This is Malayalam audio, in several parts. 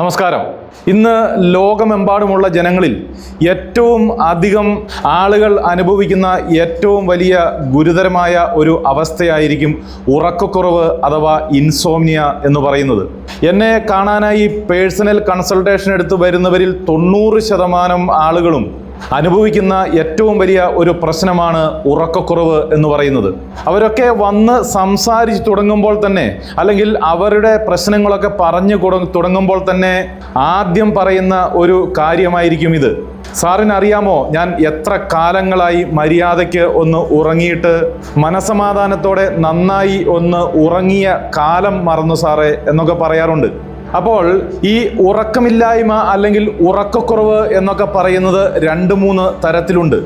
നമസ്കാരം. ഇന്ന് ലോകമെമ്പാടുമുള്ള ജനങ്ങളിൽ ഏറ്റവും അധികം ആളുകൾ അനുഭവിക്കുന്ന ഏറ്റവും വലിയ ഗുരുതരമായ ഒരു അവസ്ഥയായിരിക്കും ഉറക്കക്കുറവ് അഥവാ ഇൻസോംനിയ എന്ന് പറയുന്നത്. എന്നെ കാണാനായി പേഴ്സണൽ കൺസൾട്ടേഷൻ എടുത്ത് വരുന്നവരിൽ 90% ആളുകളും അനുഭവിക്കുന്ന ഏറ്റവും വലിയ ഒരു പ്രശ്നമാണ് ഉറക്കക്കുറവ് എന്ന് പറയുന്നത്. അവരൊക്കെ വന്ന് സംസാരിച്ച് തുടങ്ങുമ്പോൾ തന്നെ, അല്ലെങ്കിൽ അവരുടെ പ്രശ്നങ്ങളൊക്കെ പറഞ്ഞു തുടങ്ങുമ്പോൾ തന്നെ ആദ്യം പറയുന്ന ഒരു കാര്യമായിരിക്കും ഇത്. സാറിന് അറിയാമോ, ഞാൻ എത്ര കാലങ്ങളായി മര്യാദയ്ക്ക് ഒന്ന് ഉറങ്ങിയിട്ട് മനസമാധാനത്തോടെ നന്നായി ഒന്ന് ഉറങ്ങിയ കാലം മറന്നു സാറേ എന്നൊക്കെ പറയാറുണ്ട്. അപ്പോൾ ഈ ഉറക്കമില്ലായ്മ അല്ലെങ്കിൽ ഉറക്കക്കുറവ് എന്നൊക്കെ പറയുന്നത് 2-3 തരത്തിലുണ്ട്.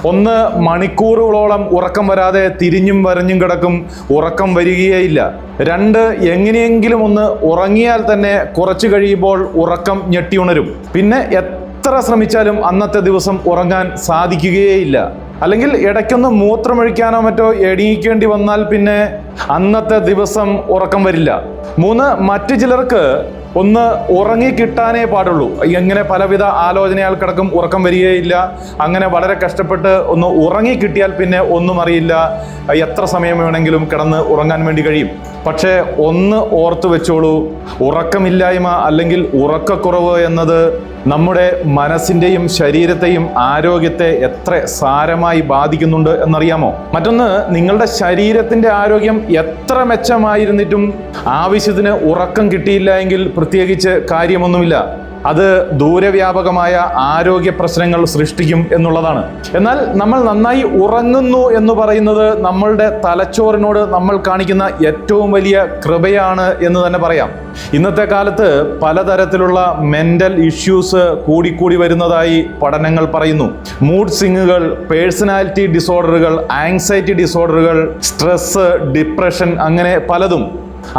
ഒന്ന്, മണിക്കൂറുകളോളം ഉറക്കം വരാതെ തിരിഞ്ഞും വരഞ്ഞും കിടക്കും, ഉറക്കം വരികയില്ല. 2, എങ്ങനെയെങ്കിലും ഒന്ന് ഉറങ്ങിയാൽ തന്നെ കുറച്ചു കഴിയുമ്പോൾ ഉറക്കം ഞെട്ടിയുണരും. പിന്നെ എത്ര ശ്രമിച്ചാലും അന്നത്തെ ദിവസം ഉറങ്ങാൻ സാധിക്കുകയേയില്ല. അല്ലെങ്കിൽ ഇടയ്ക്കൊന്ന് മൂത്രമൊഴിക്കാനോ മറ്റോ എണീക്കേണ്ടി വന്നാൽ പിന്നെ അന്നത്തെ ദിവസം ഉറക്കം വരില്ല. 3, മറ്റു ചിലർക്ക് ഒന്ന് ഉറങ്ങിക്കിട്ടാനേ പാടുള്ളൂ. എങ്ങനെ പലവിധ ആലോചനയാൽ കിടക്കും, ഉറക്കം വരികയില്ല. അങ്ങനെ വളരെ കഷ്ടപ്പെട്ട് ഒന്ന് ഉറങ്ങിക്കിട്ടിയാൽ പിന്നെ ഒന്നും അറിയില്ല, എത്ര സമയം വേണമെങ്കിലും കിടന്ന് ഉറങ്ങാൻ വേണ്ടി കഴിയും. പക്ഷേ ഒന്ന് ഓർത്തു വെച്ചോളൂ, ഉറക്കമില്ലായ്മ അല്ലെങ്കിൽ ഉറക്കക്കുറവ് എന്നത് നമ്മുടെ മനസ്സിൻ്റെയും ശരീരത്തെയും ആരോഗ്യത്തെ എത്ര സാരമായി ബാധിക്കുന്നുണ്ട് എന്നറിയാമോ? മറ്റൊന്ന്, നിങ്ങളുടെ ശരീരത്തിൻ്റെ ആരോഗ്യം എത്ര മെച്ചമായിരുന്നിട്ടും ആവശ്യത്തിന് ഉറക്കം കിട്ടിയില്ല എങ്കിൽ പ്രത്യേകിച്ച് കാര്യമൊന്നുമില്ല. അത് ദൂരവ്യാപകമായ ആരോഗ്യ പ്രശ്നങ്ങൾ സൃഷ്ടിക്കും എന്നുള്ളതാണ്. എന്നാൽ നമ്മൾ നന്നായി ഉറങ്ങുന്നു എന്ന് പറയുന്നത് നമ്മളുടെ തലച്ചോറിനോട് നമ്മൾ കാണിക്കുന്ന ഏറ്റവും വലിയ കൃപയാണ് എന്ന് തന്നെ പറയാം. ഇന്നത്തെ കാലത്ത് പലതരത്തിലുള്ള മെന്റൽ ഇഷ്യൂസ് കൂടിക്കൂടി വരുന്നതായി പഠനങ്ങൾ പറയുന്നു. മൂഡ് സ്വിങ്ങുകൾ, പേഴ്സണാലിറ്റി ഡിസോർഡറുകൾ, ആങ്സൈറ്റി ഡിസോർഡറുകൾ, സ്ട്രെസ്, ഡിപ്രഷൻ, അങ്ങനെ പലതും.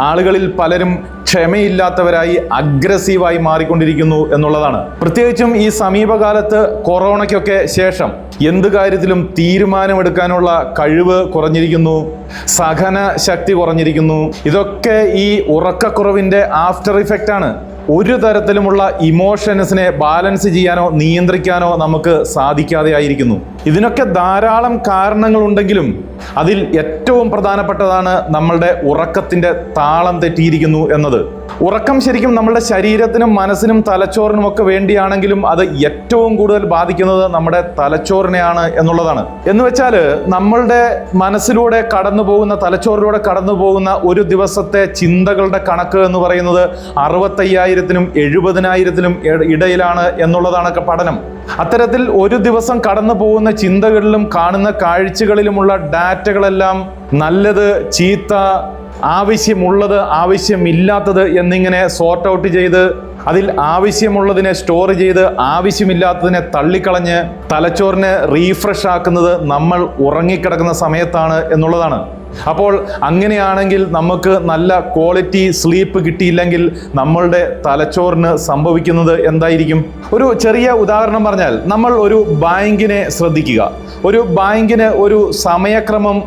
ആളുകളിൽ പലരും ക്ഷമയില്ലാത്തവരായി അഗ്രസീവായി മാറിക്കൊണ്ടിരിക്കുന്നു എന്നുള്ളതാണ്. പ്രത്യേകിച്ചും ഈ സമീപകാലത്ത് കൊറോണയ്ക്കൊക്കെ ശേഷം എന്ത് കാര്യത്തിലും തീരുമാനമെടുക്കാനുള്ള കഴിവ് കുറഞ്ഞിരിക്കുന്നു, സഹന ശക്തി കുറഞ്ഞിരിക്കുന്നു. ഇതൊക്കെ ഈ ഉറക്കക്കുറവിൻ്റെ ആഫ്റ്റർ ഇഫക്റ്റ് ആണ്. ഒരു തരത്തിലുമുള്ള ഇമോഷൻസിനെ ബാലൻസ് ചെയ്യാനോ നിയന്ത്രിക്കാനോ നമുക്ക് സാധിക്കാതെ ആയിരിക്കുന്നു. ഇതിനൊക്കെ ധാരാളം കാരണങ്ങളുണ്ടെങ്കിലും അതിൽ ഏറ്റവും പ്രധാനപ്പെട്ടതാണ് നമ്മളുടെ ഉറക്കത്തിൻ്റെ താളം തെറ്റിയിരിക്കുന്നു എന്നത്. ഉറക്കം ശരിക്കും നമ്മളുടെ ശരീരത്തിനും മനസ്സിനും തലച്ചോറിനും ഒക്കെ വേണ്ടിയാണെങ്കിലും അത് ഏറ്റവും കൂടുതൽ ബാധിക്കുന്നത് നമ്മുടെ തലച്ചോറിനെയാണ് എന്നുള്ളതാണ്. എന്ന് വെച്ചാൽ നമ്മളുടെ മനസ്സിലൂടെ കടന്നു പോകുന്ന, തലച്ചോറിലൂടെ കടന്നു പോകുന്ന ഒരു ദിവസത്തെ ചിന്തകളുടെ കണക്ക് എന്ന് പറയുന്നത് 65,000-നും 70,000-നും ഇടയിലാണ് എന്നുള്ളതാണ് പഠനം. അത്തരത്തിൽ ഒരു ദിവസം കടന്നു പോകുന്ന ചിന്തകളിലും കാണുന്ന കാഴ്ചകളിലുമുള്ള ഡാറ്റകളെല്ലാം നല്ലത്, ചീത്ത, ആവശ്യമുള്ളത്, ആവശ്യമില്ലാത്തത് എന്നിങ്ങനെ സോർട്ട് ഔട്ട് ചെയ്ത് അതിൽ ആവശ്യമുള്ളതിനെ സ്റ്റോർ ചെയ്ത് ആവശ്യമില്ലാത്തതിനെ തള്ളിക്കളഞ്ഞ് തലച്ചോറിനെ റീഫ്രഷ് ആക്കുന്നത് നമ്മൾ ഉറങ്ങിക്കിടക്കുന്ന സമയത്താണ് എന്നുള്ളതാണ്. അപ്പോൾ അങ്ങനെയാണെങ്കിൽ നമുക്ക് നല്ല ക്വാളിറ്റി സ്ലീപ്പ് കിട്ടിയില്ലെങ്കിൽ നമ്മളുടെ തലച്ചോറിന് സംഭവിക്കുന്നത് എന്തായിരിക്കും? ഒരു ചെറിയ ഉദാഹരണം പറഞ്ഞാൽ, നമ്മൾ ഒരു ബാങ്കിനെ ശ്രദ്ധിക്കുക. ഒരു ബാങ്കിന് ഒരു സമയക്രമം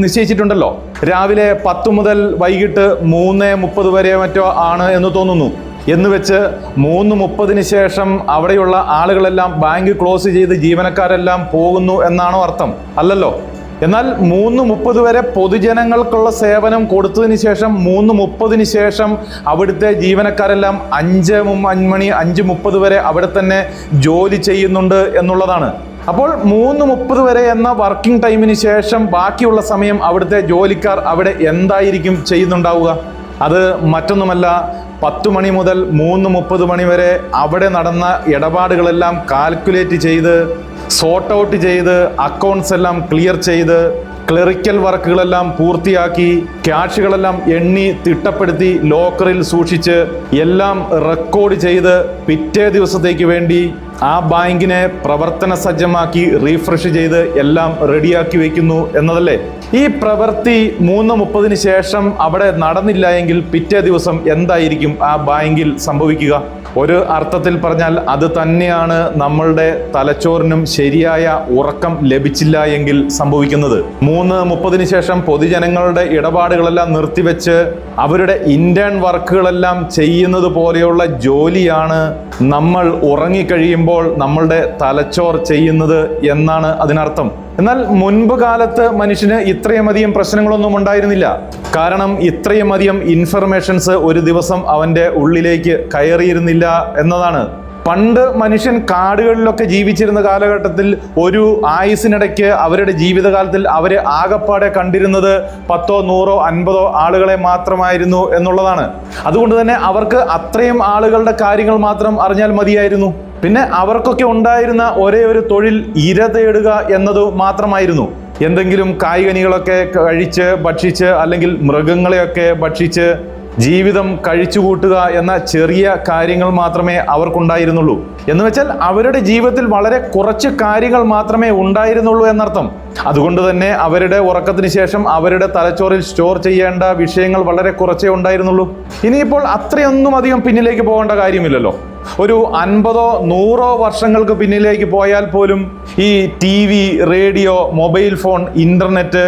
നിശ്ചയിച്ചിട്ടുണ്ടല്ലോ. രാവിലെ 10 മുതൽ വൈകിട്ട് 3:30 വരെ മറ്റോ ആണ് എന്ന് തോന്നുന്നു. എന്ന് വെച്ച് 3:30 ശേഷം അവിടെയുള്ള ആളുകളെല്ലാം ബാങ്ക് ക്ലോസ് ചെയ്ത് ജീവനക്കാരെല്ലാം പോകുന്നു എന്നാണോ അർത്ഥം? അല്ലല്ലോ. എന്നാൽ 3:30 വരെ പൊതുജനങ്ങൾക്കുള്ള സേവനം കൊടുത്തതിന് ശേഷം 3:30 ശേഷം അവിടുത്തെ ജീവനക്കാരെല്ലാം 5:30 വരെ അവിടെ തന്നെ ജോലി ചെയ്യുന്നുണ്ട് എന്നുള്ളതാണ്. അപ്പോൾ 3:30 വരെ എന്ന വർക്കിംഗ് ടൈമിന് ശേഷം ബാക്കിയുള്ള സമയം അവിടുത്തെ ജോലിക്കാർ അവിടെ എന്തായിരിക്കും ചെയ്യുന്നുണ്ടാവുക? അത് മറ്റൊന്നുമല്ല, 10 മണി മുതൽ 3:30 മണി വരെ അവിടെ നടന്ന ഇടപാടുകളെല്ലാം കാൽക്കുലേറ്റ് ചെയ്ത്, സോർട്ട് ഔട്ട് ചെയ്ത്, അക്കൗണ്ട്സ് എല്ലാം ക്ലിയർ ചെയ്ത്, ക്ലറിക്കൽ വർക്കുകളെല്ലാം പൂർത്തിയാക്കി, ക്യാഷുകളെല്ലാം എണ്ണി തിട്ടപ്പെടുത്തി ലോക്കറിൽ സൂക്ഷിച്ച് എല്ലാം റെക്കോർഡ് ചെയ്ത് പിറ്റേ ദിവസത്തേക്ക് വേണ്ടി ആ ബാങ്കിനെ പ്രവർത്തന സജ്ജമാക്കി റീഫ്രഷ് ചെയ്ത് എല്ലാം റെഡിയാക്കി വെക്കുന്നു എന്നതല്ലേ? ഈ പ്രവൃത്തി 3:30 ശേഷം അവിടെ നടന്നില്ല എങ്കിൽ പിറ്റേ ദിവസം എന്തായിരിക്കും ആ ബാങ്കിൽ സംഭവിക്കുക? ഒരു അർത്ഥത്തിൽ പറഞ്ഞാൽ അത് തന്നെയാണ് നമ്മളുടെ തലച്ചോറിനും ശരിയായ ഉറക്കം ലഭിച്ചില്ല എങ്കിൽ സംഭവിക്കുന്നത്. 3:30 ശേഷം പൊതുജനങ്ങളുടെ ഇടപാടുകളെല്ലാം നിർത്തിവെച്ച് അവരുടെ ഇന്റേൺ വർക്കുകളെല്ലാം ചെയ്യുന്നത് പോലെയുള്ള ജോലിയാണ് നമ്മൾ ഉറങ്ങിക്കഴിയുമ്പോൾ നമ്മളുടെ തലച്ചോർ ചെയ്യുന്നത് എന്നാണ് അതിനർത്ഥം. എന്നാൽ മുൻപ് കാലത്ത് മനുഷ്യന് ഇത്രയും അധികം പ്രശ്നങ്ങളൊന്നും ഉണ്ടായിരുന്നില്ല. കാരണം ഇത്രയും അധികം ഇൻഫർമേഷൻസ് ഒരു ദിവസം അവൻ്റെ ഉള്ളിലേക്ക് കയറിയിരുന്നില്ല എന്നതാണ്. പണ്ട് മനുഷ്യൻ കാടുകളിലൊക്കെ ജീവിച്ചിരുന്ന കാലഘട്ടത്തിൽ ഒരു ആയുസിനിടയ്ക്ക് അവരുടെ ജീവിതകാലത്തിൽ അവർ ആകപ്പാടെ കണ്ടിരുന്നത് 10, 100, 50 ആളുകളെ മാത്രമായിരുന്നു എന്നുള്ളതാണ്. അതുകൊണ്ട് തന്നെ അവർക്ക് അത്രയും ആളുകളുടെ കാര്യങ്ങൾ മാത്രം അറിഞ്ഞാൽ മതിയായിരുന്നു. പിന്നെ അവർക്കൊക്കെ ഉണ്ടായിരുന്ന ഒരേ ഒരു തൊഴിൽ ഇര തേടുക എന്നത് മാത്രമായിരുന്നു. എന്തെങ്കിലും കായ്കനികളൊക്കെ കഴിച്ച് ഭക്ഷിച്ച് അല്ലെങ്കിൽ മൃഗങ്ങളെയൊക്കെ ഭക്ഷിച്ച് ജീവിതം കഴിച്ചുകൂട്ടുക എന്ന ചെറിയ കാര്യങ്ങൾ മാത്രമേ അവർക്കുണ്ടായിരുന്നുള്ളൂ. എന്ന് വെച്ചാൽ അവരുടെ ജീവിതത്തിൽ വളരെ കുറച്ച് കാര്യങ്ങൾ മാത്രമേ ഉണ്ടായിരുന്നുള്ളൂ എന്നർത്ഥം. അതുകൊണ്ട് തന്നെ അവരുടെ ഉറക്കത്തിന് ശേഷം അവരുടെ തലച്ചോറിൽ സ്റ്റോർ ചെയ്യേണ്ട വിഷയങ്ങൾ വളരെ കുറച്ചേ ഉണ്ടായിരുന്നുള്ളൂ. ഇനിയിപ്പോൾ അത്രയൊന്നും അധികം പിന്നിലേക്ക് പോകേണ്ട കാര്യമില്ലല്ലോ. ഒരു 50, 100 വർഷങ്ങൾക്ക് പിന്നിലേക്ക് പോയാൽ പോലും ഈ TV, radio, mobile phone, internet,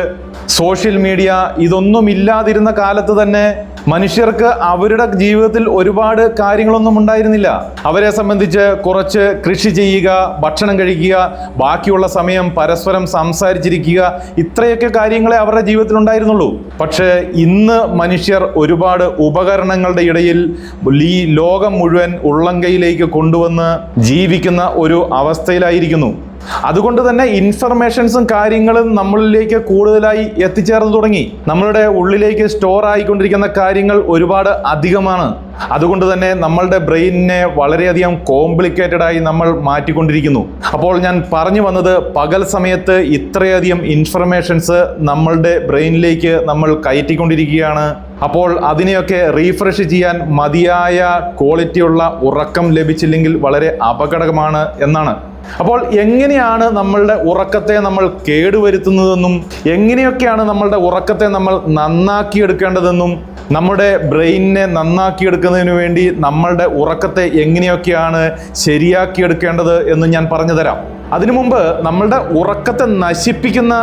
social media ഇതൊന്നും ഇല്ലാതിരുന്ന കാലത്ത് തന്നെ മനുഷ്യർക്ക് അവരുടെ ജീവിതത്തിൽ ഒരുപാട് കാര്യങ്ങളൊന്നും ഉണ്ടായിരുന്നില്ല. അവരെ സംബന്ധിച്ച് കുറച്ച് കൃഷി ചെയ്യുക, ഭക്ഷണം കഴിക്കുക, ബാക്കിയുള്ള സമയം പരസ്പരം സംസാരിച്ചിരിക്കുക, ഇത്രയൊക്കെ കാര്യങ്ങളെ അവരുടെ ജീവിതത്തിൽ ഉണ്ടായിരുന്നുള്ളൂ. പക്ഷേ ഇന്ന് മനുഷ്യർ ഒരുപാട് ഉപകരണങ്ങളുടെ ഇടയിൽ ഈ ലോകം മുഴുവൻ ഉള്ളംകൈയിലേക്ക് കൊണ്ടുവന്ന് ജീവിക്കുന്ന ഒരു അവസ്ഥയിലായിരിക്കുന്നു. അതുകൊണ്ട് തന്നെ ഇൻഫർമേഷൻസും കാര്യങ്ങളും നമ്മളിലേക്ക് കൂടുതലായി എത്തിച്ചേർന്ന് തുടങ്ങി. നമ്മളുടെ ഉള്ളിലേക്ക് സ്റ്റോർ ആയിക്കൊണ്ടിരിക്കുന്ന കാര്യങ്ങൾ ഒരുപാട് അധികമാണ്. അതുകൊണ്ട് തന്നെ നമ്മളുടെ ബ്രെയിനിനെ വളരെയധികം കോംപ്ലിക്കേറ്റഡ് ആയി നമ്മൾ മാറ്റിക്കൊണ്ടിരിക്കുന്നു. അപ്പോൾ ഞാൻ പറഞ്ഞു വന്നത്, പകൽ സമയത്ത് ഇത്രയധികം ഇൻഫർമേഷൻസ് നമ്മളുടെ ബ്രെയിനിലേക്ക് നമ്മൾ കയറ്റിക്കൊണ്ടിരിക്കുകയാണ്. അപ്പോൾ അതിനെയൊക്കെ റീഫ്രഷ് ചെയ്യാൻ മതിയായ ക്വാളിറ്റിയുള്ള ഉറക്കം ലഭിച്ചില്ലെങ്കിൽ വളരെ അപകടകമാണ് എന്നാണ്. അപ്പോൾ എങ്ങനെയാണ് നമ്മളുടെ ഉറക്കത്തെ നമ്മൾ കേടുവരുത്തുന്നതെന്നും എങ്ങനെയൊക്കെയാണ് നമ്മളുടെ ഉറക്കത്തെ നമ്മൾ നന്നാക്കിയെടുക്കേണ്ടതെന്നും നമ്മുടെ ബ്രെയിനിനെ നന്നാക്കിയെടുക്കുന്നതിന് വേണ്ടി നമ്മളുടെ ഉറക്കത്തെ എങ്ങനെയൊക്കെയാണ് ശരിയാക്കിയെടുക്കേണ്ടത് എന്ന് ഞാൻ പറഞ്ഞു തരാം. അതിനു മുമ്പ് നമ്മളുടെ ഉറക്കത്തെ നശിപ്പിക്കുന്ന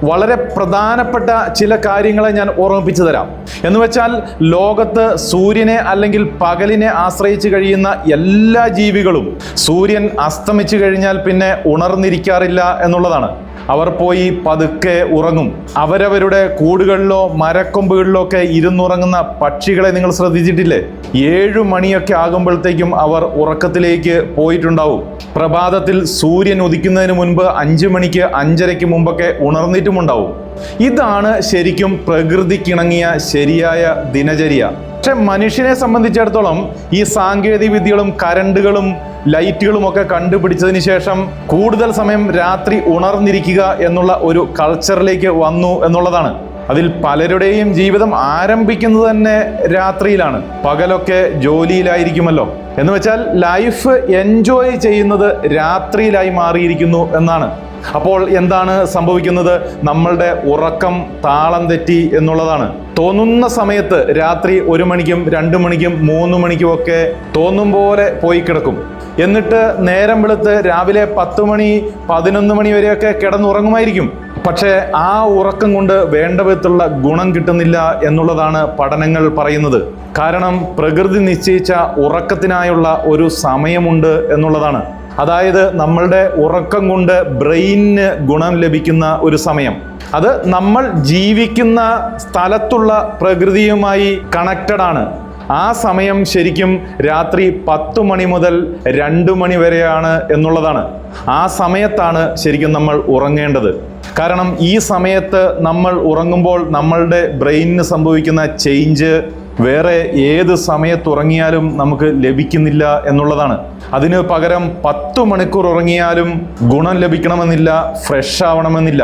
വളരെ പ്രധാനപ്പെട്ട ചില കാര്യങ്ങളെ ഞാൻ ഓർമ്മിപ്പിച്ചു തരാം. എന്ന് വെച്ചാൽ ലോകത്ത് സൂര്യനെ അല്ലെങ്കിൽ പകലിനെ ആശ്രയിച്ച് കഴിയുന്ന എല്ലാ ജീവികളും സൂര്യൻ അസ്തമിച്ചു കഴിഞ്ഞാൽ പിന്നെ ഉണർന്നിരിക്കാറില്ല എന്നുള്ളതാണ്. അവർ പോയി പതുക്കെ ഉറങ്ങും. അവരവരുടെ കൂടുകളിലോ മരക്കൊമ്പുകളിലോ ഒക്കെ ഇരുന്നുറങ്ങുന്ന പക്ഷികളെ നിങ്ങൾ ശ്രദ്ധിച്ചിട്ടില്ലേ? 7 മണിയൊക്കെ ആകുമ്പോഴത്തേക്കും അവർ ഉറക്കത്തിലേക്ക് പോയിട്ടുണ്ടാവും. പ്രഭാതത്തിൽ സൂര്യൻ ഉദിക്കുന്നതിന് മുൻപ് 5 മണിക്ക് 5:30 മുമ്പൊക്കെ ഉണർന്നിട്ടുമുണ്ടാവും. ഇതാണ് ശരിക്കും പ്രകൃതിക്കിണങ്ങിയ ശരിയായ ദിനചര്യ. പക്ഷെ മനുഷ്യനെ സംബന്ധിച്ചിടത്തോളം ഈ സാങ്കേതിക വിദ്യകളും കരണ്ടുകളും ലൈറ്റുകളും ഒക്കെ കണ്ടുപിടിച്ചതിന് ശേഷം കൂടുതൽ സമയം രാത്രി ഉണർന്നിരിക്കുക എന്നുള്ള ഒരു കൾച്ചറിലേക്ക് വന്നു എന്നുള്ളതാണ്. അതിൽ പലരുടെയും ജീവിതം ആരംഭിക്കുന്നത് തന്നെ രാത്രിയിലാണ്. പകലൊക്കെ ജോലിയിലായിരിക്കുമല്ലോ. എന്ന് വെച്ചാൽ ലൈഫ് എൻജോയ് ചെയ്യുന്നത് രാത്രിയിലായി മാറിയിരിക്കുന്നു എന്നാണ്. അപ്പോൾ എന്താണ് സംഭവിക്കുന്നത്? നമ്മളുടെ ഉറക്കം താളം തെറ്റി എന്നുള്ളതാണ്. തോന്നുന്ന സമയത്ത് രാത്രി 1 മണിക്കും 2 മണിക്കും 3 മണിക്കും ഒക്കെ തോന്നും പോലെ പോയി കിടക്കും. എന്നിട്ട് നേരം വെളുത്ത് രാവിലെ 10 മണി 11 മണി വരെയൊക്കെ കിടന്നുറങ്ങുമായിരിക്കും. പക്ഷേ ആ ഉറക്കം കൊണ്ട് വേണ്ട വിധത്തിലുള്ള ഗുണം കിട്ടുന്നില്ല എന്നുള്ളതാണ് പഠനങ്ങൾ പറയുന്നത്. കാരണം പ്രകൃതി നിശ്ചയിച്ച ഉറക്കത്തിനായുള്ള ഒരു സമയമുണ്ട് എന്നുള്ളതാണ്. അതായത് നമ്മളുടെ ഉറക്കം കൊണ്ട് ബ്രെയിനിന് ഗുണം ലഭിക്കുന്ന ഒരു സമയം. അത് നമ്മൾ ജീവിക്കുന്ന സ്ഥലത്തുള്ള പ്രകൃതിയുമായി കണക്റ്റഡ് ആണ്. ആ സമയം ശരിക്കും രാത്രി 10 മണി മുതൽ 2 മണി വരെയാണ് എന്നുള്ളതാണ്. ആ സമയത്താണ് ശരിക്കും നമ്മൾ ഉറങ്ങേണ്ടത്. കാരണം ഈ സമയത്ത് നമ്മൾ ഉറങ്ങുമ്പോൾ നമ്മളുടെ ബ്രെയിനിന് സംഭവിക്കുന്ന ചേഞ്ച് വേറെ ഏത് സമയത്ത് ഉറങ്ങിയാലും നമുക്ക് ലഭിക്കുന്നില്ല എന്നുള്ളതാണ്. അതിന് പകരം 10 മണിക്കൂർ ഉറങ്ങിയാലും ഗുണം ലഭിക്കണമെന്നില്ല, ഫ്രഷ് ആവണമെന്നില്ല.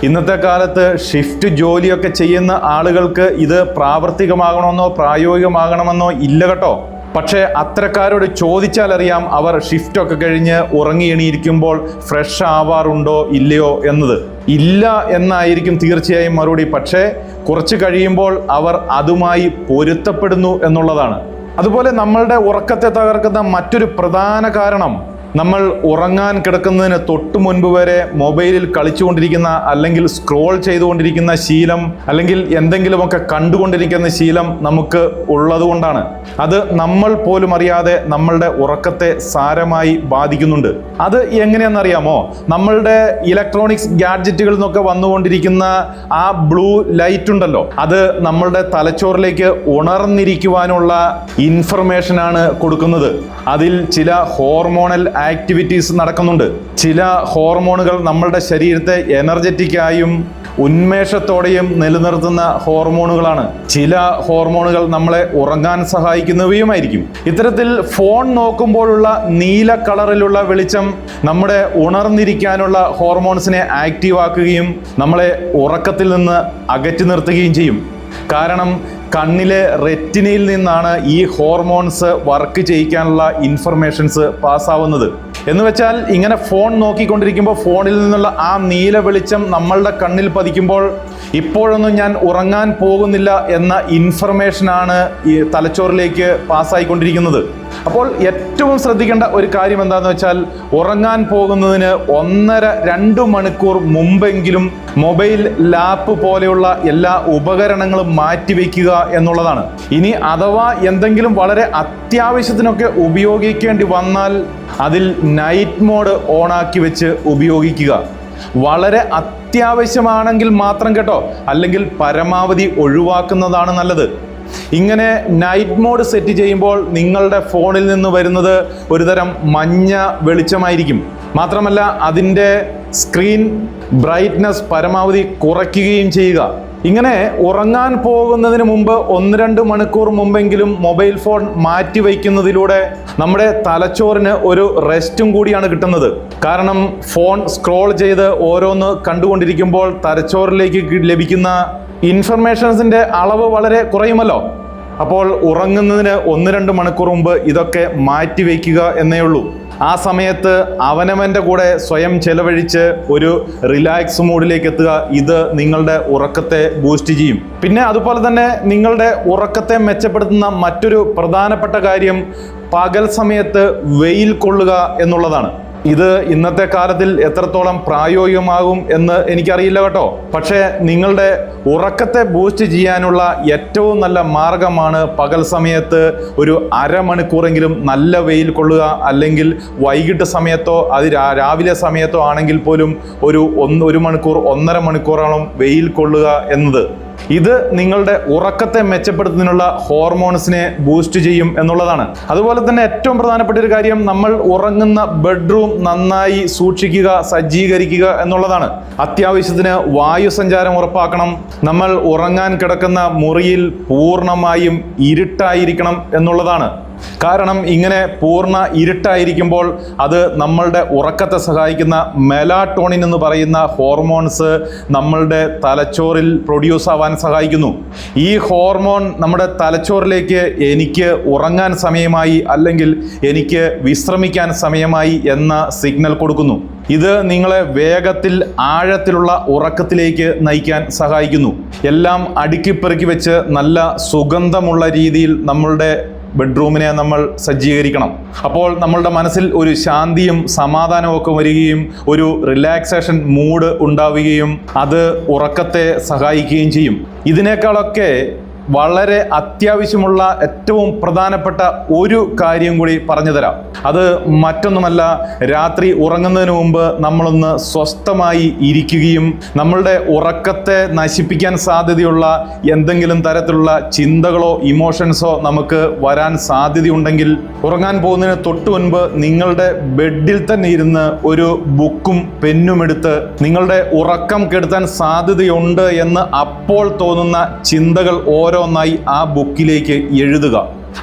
ഇന്നത്തെ കാലത്ത് ഷിഫ്റ്റ് ജോലിയൊക്കെ ചെയ്യുന്ന ആളുകൾക്ക് ഇത് പ്രാവർത്തികമാകണമെന്നോ പ്രായോഗികമാകണമെന്നോ ഇല്ല കേട്ടോ. പക്ഷേ അത്തരക്കാരോട് ചോദിച്ചാൽ അറിയാം അവർ ഷിഫ്റ്റൊക്കെ കഴിഞ്ഞ് ഉറങ്ങി എണീരിക്കുമ്പോൾ ഫ്രഷ് ആവാറുണ്ടോ ഇല്ലയോ എന്നത്. ഇല്ല എന്നായിരിക്കും തീർച്ചയായും മറുപടി. പക്ഷേ കുറച്ച് കഴിയുമ്പോൾ അവർ അതുമായി പൊരുത്തപ്പെടുന്നു എന്നുള്ളതാണ്. അതുപോലെ നമ്മളുടെ ഉറക്കത്തെ തകർക്കുന്ന മറ്റൊരു പ്രധാന കാരണം, നമ്മൾ ഉറങ്ങാൻ കിടക്കുന്നതിന് തൊട്ട് മുൻപ് വരെ മൊബൈലിൽ കളിച്ചുകൊണ്ടിരിക്കുന്ന അല്ലെങ്കിൽ സ്ക്രോൾ ചെയ്തുകൊണ്ടിരിക്കുന്ന ശീലം, അല്ലെങ്കിൽ എന്തെങ്കിലുമൊക്കെ കണ്ടുകൊണ്ടിരിക്കുന്ന ശീലം നമുക്ക് ഉള്ളതുകൊണ്ടാണ്. അത് നമ്മൾ പോലും അറിയാതെ നമ്മളുടെ ഉറക്കത്തെ സാരമായി ബാധിക്കുന്നുണ്ട്. അത് എങ്ങനെയാണെന്നറിയാമോ? നമ്മളുടെ ഇലക്ട്രോണിക്സ് ഗാഡ്ജറ്റുകളിൽ നിന്നൊക്കെ വന്നുകൊണ്ടിരിക്കുന്ന ആ ബ്ലൂ ലൈറ്റ് ഉണ്ടല്ലോ, അത് നമ്മളുടെ തലച്ചോറിലേക്ക് ഉണർന്നിരിക്കുവാനുള്ള ഇൻഫർമേഷനാണ് കൊടുക്കുന്നത്. അതിൽ ചില ഹോർമോണൽ ആക്ടിവിറ്റീസ് നടക്കുന്നുണ്ട്. ചില ഹോർമോണുകൾ നമ്മളുടെ ശരീരത്തെ എനർജറ്റിക്കായും ഉന്മേഷത്തോടെയും നിലനിർത്തുന്ന ഹോർമോണുകളാണ്. ചില ഹോർമോണുകൾ നമ്മളെ ഉറങ്ങാൻ സഹായിക്കുന്നവയുമായിരിക്കും. ഇത്തരത്തിൽ ഫോൺ നോക്കുമ്പോഴുള്ള നീല കളറിലുള്ള വെളിച്ചം നമ്മുടെ ഉണർന്നിരിക്കാനുള്ള ഹോർമോൺസിനെ ആക്റ്റീവ് ആക്കുകയും നമ്മളെ ഉറക്കത്തിൽ നിന്ന് അകറ്റി നിർത്തുകയും ചെയ്യും. കാരണം കണ്ണിലെ റെറ്റിനയിൽ നിന്നാണ് ഈ ഹോർമോൺസ് വർക്ക് ചെയ്യിക്കാനുള്ള ഇൻഫർമേഷൻസ് പാസ്സാവുന്നത്. എന്ന് വെച്ചാൽ ഇങ്ങനെ ഫോൺ നോക്കിക്കൊണ്ടിരിക്കുമ്പോൾ ഫോണിൽ നിന്നുള്ള ആ നീല വെളിച്ചം നമ്മളുടെ കണ്ണിൽ പതിക്കുമ്പോൾ ഇപ്പോഴൊന്നും ഞാൻ ഉറങ്ങാൻ പോകുന്നില്ല എന്ന ഇൻഫർമേഷനാണ് ഈ തലച്ചോറിലേക്ക് പാസ്സായിക്കൊണ്ടിരിക്കുന്നത്. അപ്പോൾ ഏറ്റവും ശ്രദ്ധിക്കേണ്ട ഒരു കാര്യം എന്താണെന്ന് വെച്ചാൽ, ഉറങ്ങാൻ പോകുന്നതിന് 1.5-2 മണിക്കൂർ മുമ്പെങ്കിലും മൊബൈൽ, ലാപ്പ് പോലെയുള്ള എല്ലാ ഉപകരണങ്ങളും മാറ്റിവെക്കുക എന്നുള്ളതാണ്. ഇനി അഥവാ എന്തെങ്കിലും വളരെ അത്യാവശ്യത്തിനൊക്കെ ഉപയോഗിക്കേണ്ടി വന്നാൽ അതിൽ നൈറ്റ് മോഡ് ഓണാക്കി വെച്ച് ഉപയോഗിക്കുക. വളരെ അത്യാവശ്യമാണെങ്കിൽ മാത്രം കേട്ടോ, അല്ലെങ്കിൽ പരമാവധി ഒഴിവാക്കുന്നതാണ് നല്ലത്. ഇങ്ങനെ നൈറ്റ് മോഡ് സെറ്റ് ചെയ്യുമ്പോൾ നിങ്ങളുടെ ഫോണിൽ നിന്ന് വരുന്നത് ഒരുതരം മഞ്ഞ വെളിച്ചമായിരിക്കും. മാത്രമല്ല അതിൻ്റെ സ്ക്രീൻ ബ്രൈറ്റ്നസ് പരമാവധി കുറയ്ക്കുകയും ചെയ്യുക. ഇങ്ങനെ ഉറങ്ങാൻ പോകുന്നതിന് മുമ്പ് 1-2 മണിക്കൂർ മുമ്പെങ്കിലും മൊബൈൽ ഫോൺ മാറ്റിവെക്കുന്നതിലൂടെ നമ്മുടെ തലച്ചോറിന് ഒരു റെസ്റ്റും കൂടിയാണ് കിട്ടുന്നത്. കാരണം ഫോൺ സ്ക്രോൾ ചെയ്ത് ഓരോന്ന് കണ്ടുകൊണ്ടിരിക്കുമ്പോൾ തലച്ചോറിലേക്ക് ലഭിക്കുന്ന ഇൻഫർമേഷൻസിൻ്റെ അളവ് വളരെ കുറയുമല്ലോ. അപ്പോൾ ഉറങ്ങുന്നതിന് 1-2 മണിക്കൂർ മുമ്പ് ഇതൊക്കെ മാറ്റിവെക്കുക എന്നേ ഉള്ളൂ. ആ സമയത്ത് അവനവൻ്റെ കൂടെ സ്വയം ചെലവഴിച്ച് ഒരു റിലാക്സ് മൂഡിലേക്ക് എത്തുക. ഇത് നിങ്ങളുടെ ഉറക്കത്തെ ബൂസ്റ്റ് ചെയ്യും. പിന്നെ അതുപോലെ തന്നെ നിങ്ങളുടെ ഉറക്കത്തെ മെച്ചപ്പെടുത്തുന്ന മറ്റൊരു പ്രധാനപ്പെട്ട കാര്യം പകൽ സമയത്ത് വെയിൽ കൊള്ളുക എന്നുള്ളതാണ്. ഇത് ഇന്നത്തെ കാലത്തിൽ എത്രത്തോളം പ്രായോഗികമാകും എന്ന് എനിക്കറിയില്ല കേട്ടോ. പക്ഷേ നിങ്ങളുടെ ഉറക്കത്തെ ബൂസ്റ്റ് ചെയ്യാനുള്ള ഏറ്റവും നല്ല മാർഗമാണ് പകൽ സമയത്ത് ഒരു 1/2 മണിക്കൂറെങ്കിലും നല്ല വെയിൽ കൊള്ളുക. അല്ലെങ്കിൽ വൈകിട്ട് സമയത്തോ അത് രാവിലെ സമയത്തോ ആണെങ്കിൽ പോലും ഒരു 1 മണിക്കൂർ 1.5 മണിക്കൂറോളം വെയിൽ കൊള്ളുക എന്നത്. ഇത് നിങ്ങളുടെ ഉറക്കത്തെ മെച്ചപ്പെടുത്തുന്നതിനുള്ള ഹോർമോൺസിനെ ബൂസ്റ്റ് ചെയ്യും എന്നുള്ളതാണ്. അതുപോലെ തന്നെ ഏറ്റവും പ്രധാനപ്പെട്ട ഒരു കാര്യം, നമ്മൾ ഉറങ്ങുന്ന ബെഡ്റൂം നന്നായി സൂക്ഷിക്കുക, സജ്ജീകരിക്കുക എന്നുള്ളതാണ്. അത്യാവശ്യത്തിന് വായു സഞ്ചാരം ഉറപ്പാക്കണം. നമ്മൾ ഉറങ്ങാൻ കിടക്കുന്ന മുറിയിൽ പൂർണ്ണമായും ഇരുട്ടായിരിക്കണം എന്നുള്ളതാണ്. കാരണം ഇങ്ങനെ പൂർണ്ണ ഇരുട്ടായിരിക്കുമ്പോൾ അത് നമ്മളുടെ ഉറക്കത്തെ സഹായിക്കുന്ന മെലാട്ടോണിൻ എന്ന് പറയുന്ന ഹോർമോൺസ് നമ്മളുടെ തലച്ചോറിൽ പ്രൊഡ്യൂസ് ആവാൻ സഹായിക്കുന്നു. ഈ ഹോർമോൺ നമ്മുടെ തലച്ചോറിലേക്ക് എനിക്ക് ഉറങ്ങാൻ സമയമായി അല്ലെങ്കിൽ എനിക്ക് വിശ്രമിക്കാൻ സമയമായി എന്ന സിഗ്നൽ കൊടുക്കുന്നു. ഇത് നിങ്ങളെ വേഗത്തിൽ ആഴത്തിലുള്ള ഉറക്കത്തിലേക്ക് നയിക്കാൻ സഹായിക്കുന്നു. എല്ലാം അടുക്കിപ്പെറുക്കി വെച്ച് നല്ല സുഗന്ധമുള്ള രീതിയിൽ നമ്മളുടെ ബെഡ്റൂമിനെ നമ്മൾ സജ്ജീകരിക്കണം. അപ്പോൾ നമ്മളുടെ മനസ്സിൽ ഒരു ശാന്തിയും സമാധാനവും ഒക്കെ വരികയും ഒരു റിലാക്സേഷൻ മൂഡ് ഉണ്ടാവുകയും അത് ഉറക്കത്തെ സഹായിക്കുകയും ചെയ്യും. ഇതിനേക്കാളൊക്കെ വളരെ അത്യാവശ്യമുള്ള ഏറ്റവും പ്രധാനപ്പെട്ട ഒരു കാര്യം കൂടി പറഞ്ഞു തരാം. അത് മറ്റൊന്നുമല്ല, രാത്രി ഉറങ്ങുന്നതിന് മുമ്പ് നമ്മളൊന്ന് സ്വസ്ഥമായി ഇരിക്കുകയും നമ്മളുടെ ഉറക്കത്തെ നശിപ്പിക്കാൻ സാധ്യതയുള്ള എന്തെങ്കിലും തരത്തിലുള്ള ചിന്തകളോ ഇമോഷൻസോ നമുക്ക് വരാൻ സാധ്യതയുണ്ടെങ്കിൽ ഉറങ്ങാൻ പോകുന്നതിന് തൊട്ട് മുൻപ് നിങ്ങളുടെ ബെഡിൽ തന്നെ ഇരുന്ന് ഒരു ബുക്കും പെന്നും എടുത്ത് നിങ്ങളുടെ ഉറക്കം കെടുത്താൻ സാധ്യതയുണ്ട് എന്ന് അപ്പോൾ തോന്നുന്ന ചിന്തകൾ ഓരോന്നായി ആ ബുക്കിലേക്ക് എഴുതുക.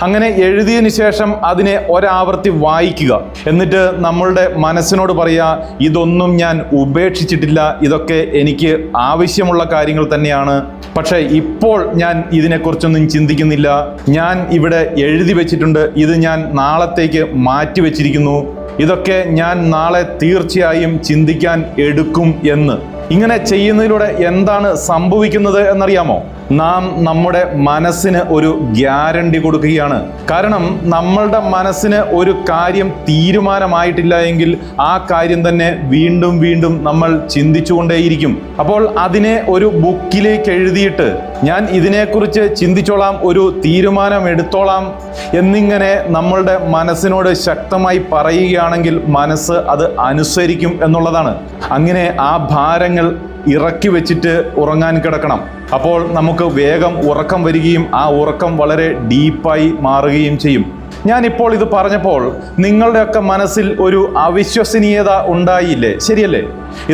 അങ്ങനെ എഴുതിയതിന് ശേഷം അതിനെ ഒരാവർത്തി വായിക്കുക. എന്നിട്ട് നമ്മളുടെ മനസ്സിനോട് പറയുക, ഇതൊന്നും ഞാൻ ഉപേക്ഷിച്ചിട്ടില്ല, ഇതൊക്കെ എനിക്ക് ആവശ്യമുള്ള കാര്യങ്ങൾ തന്നെയാണ്. പക്ഷേ ഇപ്പോൾ ഞാൻ ഇതിനെക്കുറിച്ചൊന്നും ചിന്തിക്കുന്നില്ല. ഞാൻ ഇവിടെ എഴുതി വെച്ചിട്ടുണ്ട്, ഇത് ഞാൻ നാളത്തേക്ക് മാറ്റി വെച്ചിരിക്കുന്നു. ഇതൊക്കെ ഞാൻ നാളെ തീർച്ചയായും ചിന്തിക്കാൻ എടുക്കും എന്ന്. ഇങ്ങനെ ചെയ്യുന്നതിലൂടെ എന്താണ് സംഭവിക്കുന്നത് എന്നറിയാമോ? നാം നമ്മുടെ മനസ്സിന് ഒരു ഗ്യാരണ്ടി കൊടുക്കുകയാണ്. കാരണം നമ്മളുടെ മനസ്സിന് ഒരു കാര്യം തീരുമാനമായിട്ടില്ല എങ്കിൽ ആ കാര്യം തന്നെ വീണ്ടും വീണ്ടും നമ്മൾ ചിന്തിച്ചുകൊണ്ടേയിരിക്കും. അപ്പോൾ അതിനെ ഒരു ബുക്കിലേക്ക് എഴുതിയിട്ട് ഞാൻ ഇതിനെക്കുറിച്ച് ചിന്തിച്ചോളാം, ഒരു തീരുമാനം എടുത്തോളാം എന്നിങ്ങനെ നമ്മളുടെ മനസ്സിനോട് ശക്തമായി പറയുകയാണെങ്കിൽ മനസ്സ് അത് അനുസരിക്കും എന്നുള്ളതാണ്. അങ്ങനെ ആ ഭാരങ്ങൾ ഇറക്കി വെച്ചിട്ട് ഉറങ്ങാൻ കിടക്കണം. അപ്പോൾ നമുക്ക് വേഗം ഉറക്കം വരികയും ആ ഉറക്കം വളരെ ഡീപ്പായി മാറുകയും ചെയ്യും. ഞാനിപ്പോൾ ഇത് പറഞ്ഞപ്പോൾ നിങ്ങളുടെയൊക്കെ മനസ്സിൽ ഒരു അവിശ്വസനീയത ഉണ്ടായില്ലേ? ശരിയല്ലേ?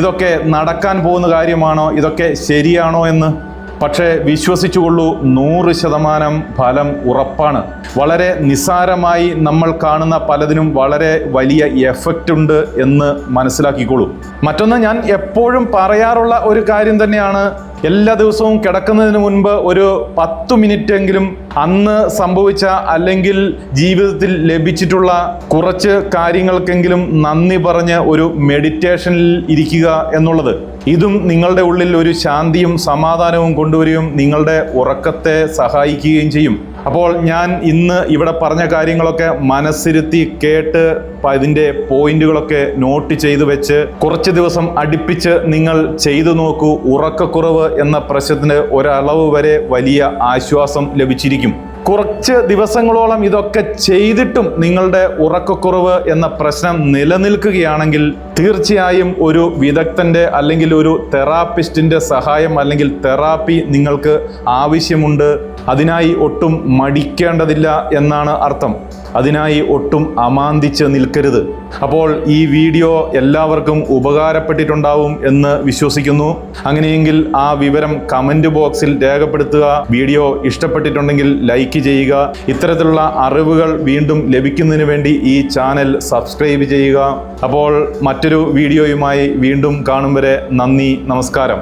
ഇതൊക്കെ നടക്കാൻ പോകുന്ന കാര്യമാണോ? ഇതൊക്കെ ശരിയാണോ എന്ന്? പക്ഷേ വിശ്വസിച്ചുകൊള്ളൂ, 100% ഫലം ഉറപ്പാണ്. വളരെ നിസ്സാരമായി നമ്മൾ കാണുന്ന പലതിനും വളരെ വലിയ എഫക്റ്റ് ഉണ്ട് എന്ന് മനസ്സിലാക്കിക്കോളൂ. മറ്റൊന്ന്, ഞാൻ എപ്പോഴും പറയാറുള്ള ഒരു കാര്യം തന്നെയാണ്, എല്ലാ ദിവസവും കിടക്കുന്നതിന് മുൻപ് ഒരു 10 മിനിറ്റെങ്കിലും അന്ന് സംഭവിച്ച അല്ലെങ്കിൽ ജീവിതത്തിൽ ലഭിച്ചിട്ടുള്ള കുറച്ച് കാര്യങ്ങൾക്കെങ്കിലും നന്ദി പറഞ്ഞ് ഒരു മെഡിറ്റേഷനിൽ ഇരിക്കുക എന്നുള്ളത്. ഇതും നിങ്ങളുടെ ഉള്ളിൽ ഒരു ശാന്തിയും സമാധാനവും കൊണ്ടുവരികയും നിങ്ങളുടെ ഉറക്കത്തെ സഹായിക്കുകയും ചെയ്യും. അപ്പോൾ ഞാൻ ഇന്ന് ഇവിടെ പറഞ്ഞ കാര്യങ്ങളൊക്കെ മനസ്സിരുത്തി കേട്ട് ഇതിൻ്റെ പോയിന്റുകളൊക്കെ നോട്ട് ചെയ്തു വെച്ച് കുറച്ച് ദിവസം അടുപ്പിച്ച് നിങ്ങൾ ചെയ്തു നോക്കൂ. ഉറക്കക്കുറവ് എന്ന പ്രശ്നത്തിന് ഒരളവ് വരെ വലിയ ആശ്വാസം ലഭിച്ചിരിക്കും. കുറച്ച് ദിവസങ്ങളോളം ഇതൊക്കെ ചെയ്തിട്ടും നിങ്ങളുടെ ഉറക്കക്കുറവ് എന്ന പ്രശ്നം നിലനിൽക്കുകയാണെങ്കിൽ തീർച്ചയായും ഒരു വിദഗ്ധൻ്റെ അല്ലെങ്കിൽ ഒരു തെറാപ്പിസ്റ്റിൻ്റെ സഹായം അല്ലെങ്കിൽ തെറാപ്പി നിങ്ങൾക്ക് ആവശ്യമുണ്ട്. അതിനായി ഒട്ടും മടിക്കേണ്ടതില്ല എന്നാണ് അർത്ഥം. അതിനായി ഒട്ടും അമാന്തിച്ച് നിൽക്കരുത്. അപ്പോൾ ഈ വീഡിയോ എല്ലാവർക്കും ഉപകാരപ്പെട്ടിട്ടുണ്ടാവും എന്ന് വിശ്വസിക്കുന്നു. അങ്ങനെയെങ്കിൽ ആ വിവരം കമൻറ്റ് ബോക്സിൽ രേഖപ്പെടുത്തുക. വീഡിയോ ഇഷ്ടപ്പെട്ടിട്ടുണ്ടെങ്കിൽ ലൈക്ക് ചെയ്യുക. ഇത്തരത്തിലുള്ള അറിവുകൾ വീണ്ടും ലഭിക്കുന്നതിന് വേണ്ടി ഈ ചാനൽ സബ്സ്ക്രൈബ് ചെയ്യുക. അപ്പോൾ മറ്റൊരു വീഡിയോയുമായി വീണ്ടും കാണും വരെ നന്ദി, നമസ്കാരം.